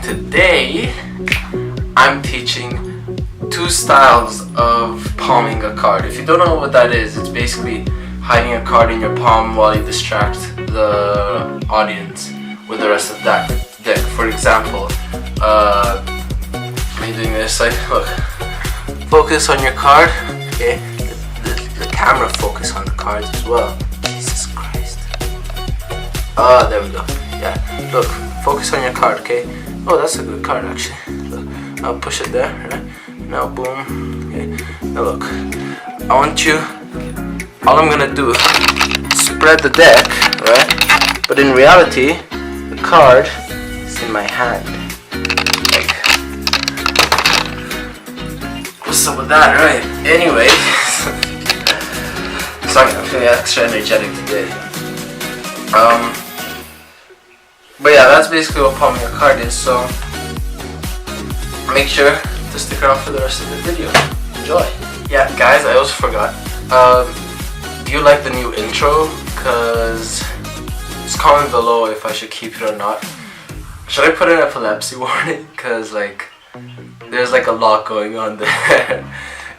today I'm teaching two styles of palming a card. If you don't know what that is, it's basically hiding a card in your palm while you distract the audience with the rest of that deck. For example, me doing this, like, look, focus on your card, okay? The camera focus on the cards as well. Jesus Christ. There we go. Yeah, look, focus on your card, okay? Oh, that's a good card actually. Look, I'll push it there, right? Now boom, okay? Now look, I want you, all I'm gonna do, spread the deck, right? But in reality, the card is in my hand. Like, what's up with that, right? Anyway, sorry, I'm feeling extra energetic today. But yeah, that's basically what palming your card is, so make sure to stick around for the rest of the video. Enjoy! Yeah, guys, I also forgot. Do you like the new intro? Cause just comment below if I should keep it or not. Should I put an epilepsy warning? Cause like, there's like a lot going on there.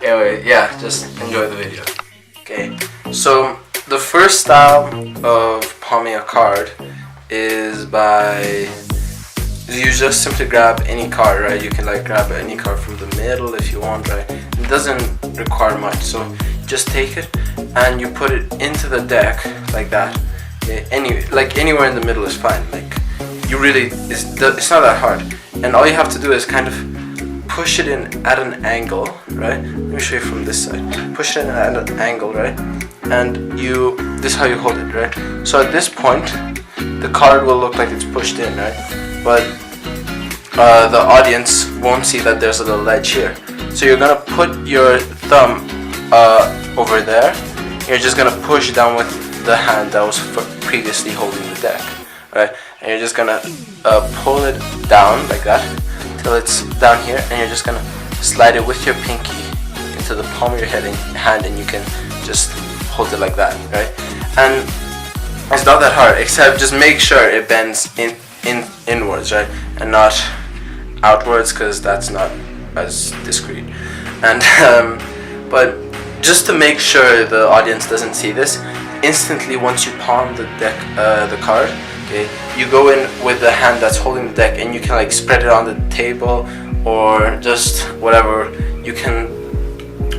Anyway, yeah, just enjoy the video. Okay, so the first style of palming a card is you just simply grab any card, right? You can like grab any card from the middle if you want, right? It doesn't require much, so just take it and you put it into the deck like that. Okay? Anywhere in the middle is fine. Like, you really, it's not that hard, and all you have to do is kind of push it in at an angle, right? Let me show you from this side. Push it in at an angle, right? And this is how you hold it, right? So at this point, the card will look like it's pushed in, right? But the audience won't see that there's a little ledge here. So you're gonna put your thumb over there. You're just gonna push down with the hand that was previously holding the deck, right? And you're just gonna pull it down like that till it's down here, and you're just gonna slide it with your pinky into the palm of your hand, and you can just hold it like that, right? And it's not that hard, except just make sure it bends inwards, right, and not outwards, because that's not as discreet. And but just to make sure the audience doesn't see this, instantly once you palm the deck, the card, okay, you go in with the hand that's holding the deck, and you can like spread it on the table or just whatever. You can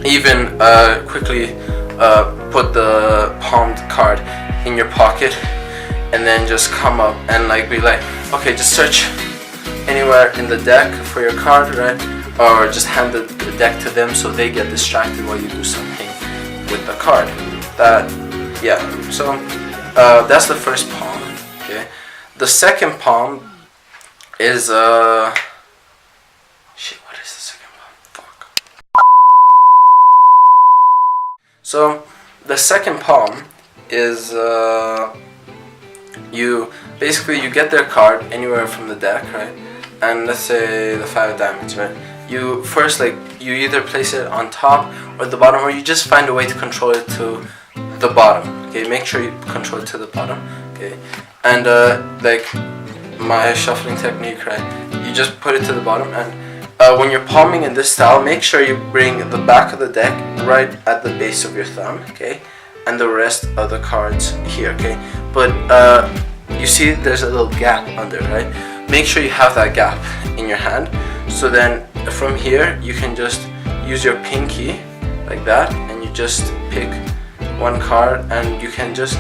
even quickly put the palmed card in your pocket, and then just come up and like be like, okay, just search anywhere in the deck for your card, right? Or just hand the deck to them so they get distracted while you do something with the card. Yeah, so that's the first palm, okay? The second palm is shit, what is the second palm? Fuck. So the second palm is you get their card anywhere from the deck, right? And let's say the 5 of diamonds, right? You first, like, you either place it on top or the bottom, or you just find a way to control it to the bottom. Okay, make sure you control it to the bottom. Okay, and like my shuffling technique, right? You just put it to the bottom, and when you're palming in this style, make sure you bring the back of the deck right at the base of your thumb, okay? And the rest of the cards here, okay? But you see there's a little gap under, right? Make sure you have that gap in your hand, so then from here you can just use your pinky like that, and you just pick one card, and you can just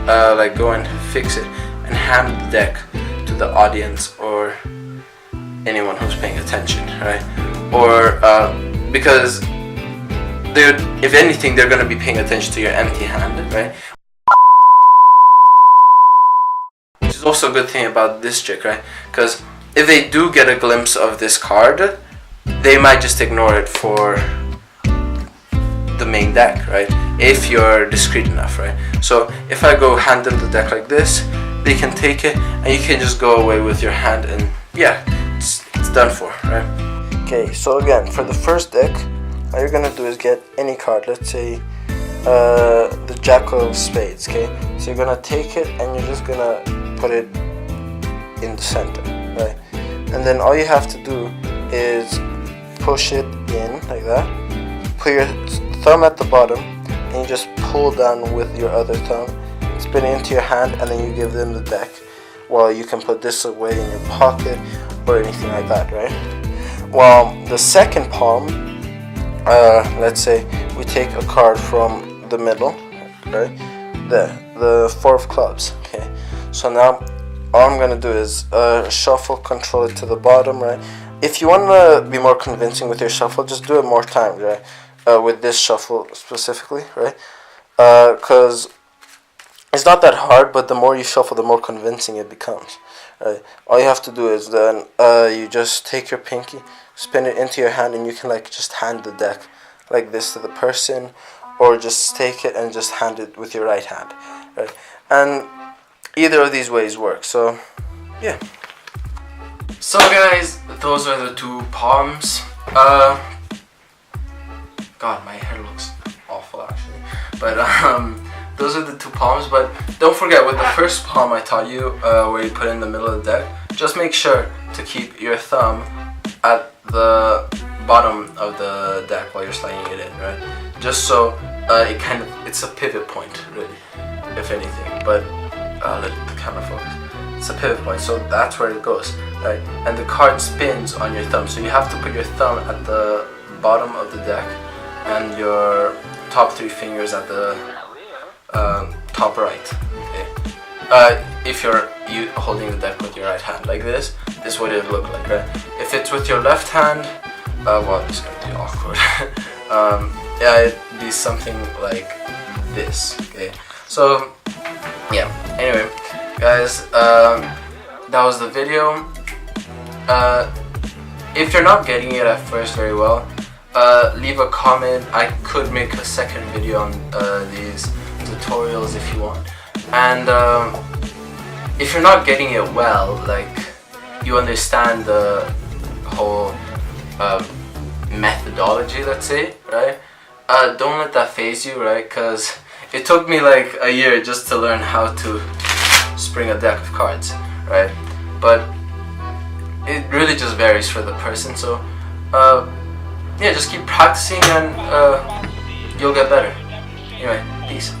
like go and fix it and hand the deck to the audience or anyone who's paying attention, right? Or because if anything, they're going to be paying attention to your empty hand, right? Which is also a good thing about this trick, right? Because if they do get a glimpse of this card, they might just ignore it for the main deck, right? If you're discreet enough, right? So if I go hand them the deck like this, they can take it, and you can just go away with your hand, and yeah, it's done for, right? Okay, so again, for the first deck, all you're gonna do is get any card. Let's say the Jack of Spades, okay? So you're gonna take it, and you're just gonna put it in the center, right? and then all you have to do is push it in like that. Put your thumb at the bottom, and you just pull down with your other thumb, spin it into your hand, and then you give them the deck. Well, you can put this away in your pocket or anything like that, right? Well, the second palm, let's say we take a card from the middle, right? The 4 of clubs. Okay, so now all I'm gonna do is shuffle, control it to the bottom, right? If you want to be more convincing with your shuffle, just do it more times, right? With this shuffle specifically, right? Because it's not that hard, but the more you shuffle, the more convincing it becomes, right? All you have to do is then you just take your pinky, spin it into your hand, and you can like just hand the deck like this to the person, or just take it and just hand it with your right hand, right? And either of these ways work. So yeah. So guys, those are the 2 palms. God, my hair looks awful actually. But those are the 2 palms. But don't forget, with the first palm I taught you, where you put in the middle of the deck, just make sure to keep your thumb at the bottom of the deck while you're sliding it in, right? Just so it's a pivot point, really, if anything. But let the camera focus. It's a pivot point, so that's where it goes, right? And the card spins on your thumb, so you have to put your thumb at the bottom of the deck and your top 3 fingers at the top right. Okay. If you're holding the deck with your right hand like this is what it would look like, right? If it's with your left hand, well, it's gonna be awkward. Yeah, it'd be something like this. Okay. So yeah. Anyway, guys, that was the video. If you're not getting it at first very well, leave a comment. I could make a second video on these tutorials if you want. And if you're not getting it well, like you understand the whole methodology, let's say, right? Don't let that phase you, right? Because it took me like a year just to learn how to spring a deck of cards, right? But it really just varies for the person. So yeah, just keep practicing and you'll get better. Anyway, peace.